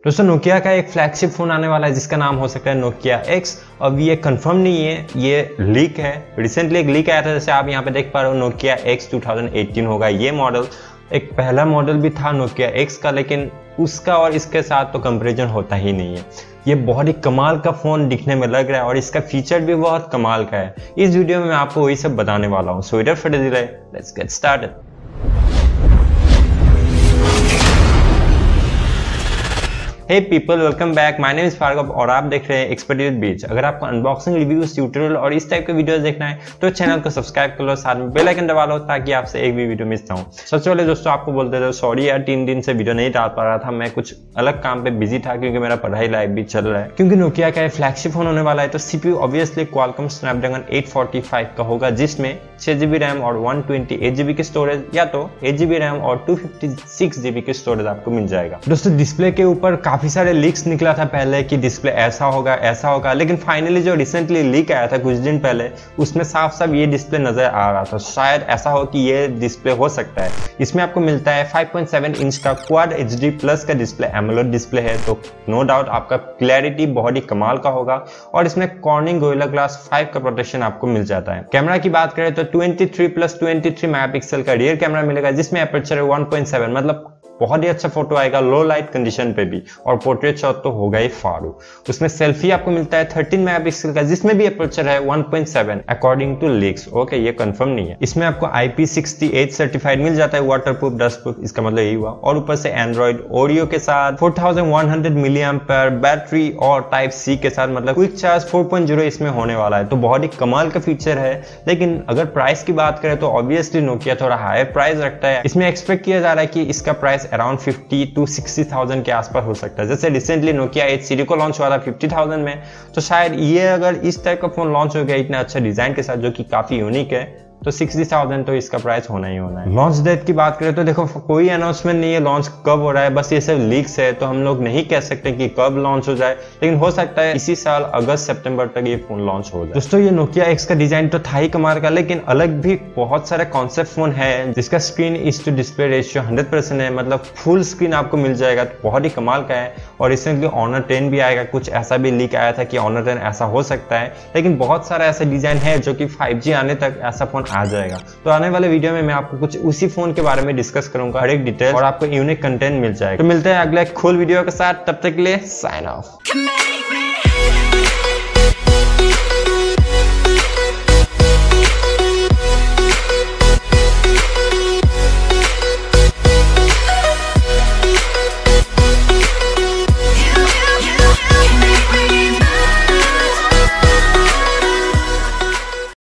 दोस्तों नोकिया का एक फ्लैगशिप फोन आने वाला है जिसका नाम हो सकता है नोकिया X। अब ये कंफर्म नहीं है, ये लीक है। रिसेंटली एक लीक आया था, जैसे आप यहाँ पे देख पा रहे हो नोकिया X 2018 होगा ये मॉडल। एक पहला मॉडल भी था नोकिया X का, लेकिन उसका और इसके साथ तो कंपैरिजन होता ही नहीं है। ये बहुत ही कमाल का फोन दिखने में लग रहा है और इसका फीचर भी बहुत कमाल का है। इस वीडियो में मैं आपको वही सब बताने वाला हूँ। So without further delay let's get started. Hey people, welcome back. My name is फारगब और आप देख रहे हैं एक्सपर्ट बीच। अगर आपको अनबॉक्सिंग, रिव्यूज, ट्यूटोरियल और इस टाइप के वीडियोस देखना है तो चैनल को सब्सक्राइब कर लो, साथ में बेल आइकन दबा लो ताकि आपसे एक भी वीडियो मिस ना हो। सबसे पहले दोस्तों आपको बोलते थे सॉरी यार, 3 दिन से वीडियो नहीं डाल पा रहा था, मैं कुछ अलग काम पे बिजी था क्योंकि मेरा पढ़ाई लाइफ भी चल रहा है। क्योंकि नोकिया का फ्लैगशिप फोन होने वाला है तो सीपीयू ऑब्वियसली क्वालकॉम स्नैपड्रैगन 845 का होगा, जिसमें 6GB रैम और 128GB की स्टोरेज, या तो 8GB रैम और 256GB की स्टोरेज आपको मिल जाएगा। दोस्तों डिस्प्ले के ऊपर काफी सारे लीक्स निकला था पहले कि डिस्प्ले ऐसा होगा, लेकिन फाइनली जो रिसेंटली लीक आया था कुछ दिन पहले, उसमें साफ साफ ये डिस्प्ले नजर आ रहा था। शायद ऐसा हो कि ये डिस्प्ले हो सकता है। इसमें आपको मिलता है 5.7 इंच का क्वाड HD प्लस का डिस्प्ले, एमोलेड डिस्प्ले है, तो नो डाउट आपका क्लैरिटी बहुत ही कमाल का होगा। और इसमें कॉर्निंग गोरिल्ला ग्लास 5 का प्रोटेक्शन आपको मिल जाता है। कैमरा की बात करें तो 23+23 मेगापिक्सल का रियर कैमरा मिलेगा, जिसमें एपर्चर 1.7, मतलब बहुत ही अच्छा फोटो आएगा लो लाइट कंडीशन पे भी। और पोर्ट्रेट शॉट तो होगा ही फाड़ू। उसमें सेल्फी आपको मिलता है 13 मेगापिक्सल का, जिसमें भी एपर्चर है 1.7 अकॉर्डिंग टू लीक्स। ओके, ये कंफर्म नहीं है। इसमें आपको IP68 सर्टिफाइड मिल जाता है, वाटरप्रूफ, डस्टप्रूफ, इसका मतलब यही हुआ। और ऊपर से एंड्रॉइड ओरियो के साथ 4100 mAh बैटरी और टाइप C के साथ, मतलब क्विक चार्ज 4.0 इसमें होने वाला है। तो बहुत ही कमाल का फीचर है। लेकिन अगर प्राइस की बात करें तो ऑब्वियसली नोकिया थोड़ा हायर प्राइस रखता है। इसमें एक्सपेक्ट किया जा रहा है कि इसका प्राइस अराउंड 50 to 60,000 के आसपास हो सकता है। जैसे रिसेंटली नोकिया 8 सीरीज को लॉन्च हुआ था 50,000 में, तो शायद ये अगर इस टाइप का फोन लॉन्च हो गया इतना अच्छा डिजाइन के साथ जो कि काफी यूनिक है, तो 60,000 तो इसका प्राइस होना ही होना है। लॉन्च डेट की बात करें तो देखो कोई अनाउंसमेंट नहीं है लॉन्च कब हो रहा है, बस ये सब लीक्स है, तो हम लोग नहीं कह सकते कि कब लॉन्च हो जाए, लेकिन हो सकता है इसी साल अगस्त सितंबर तक ये फोन लॉन्च हो जाए। दोस्तों ये नोकिया X का डिजाइन तो था ही कमाल का, लेकिन अलग भी बहुत सारे कॉन्सेप्ट फोन है जिसका screen is to display ratio 100% है, मतलब फुल स्क्रीन आपको मिल जाएगा, तो बहुत ही कमाल का है। और रिसेंटली Honor 10 भी आएगा, कुछ ऐसा भी लीक आया था कि Honor 10 ऐसा हो सकता है, लेकिन बहुत सारा ऐसा डिजाइन है जो कि 5G आने तक ऐसा फोन आ जाएगा। तो आने वाले वीडियो में मैं आपको कुछ उसी फोन के बारे में डिस्कस करूंगा, हर एक डिटेल, और आपको यूनिक कंटेंट मिल जाएगा। तो मिलते हैं अगले खोल वीडियो के साथ, तब तक के लिए साइन ऑफ।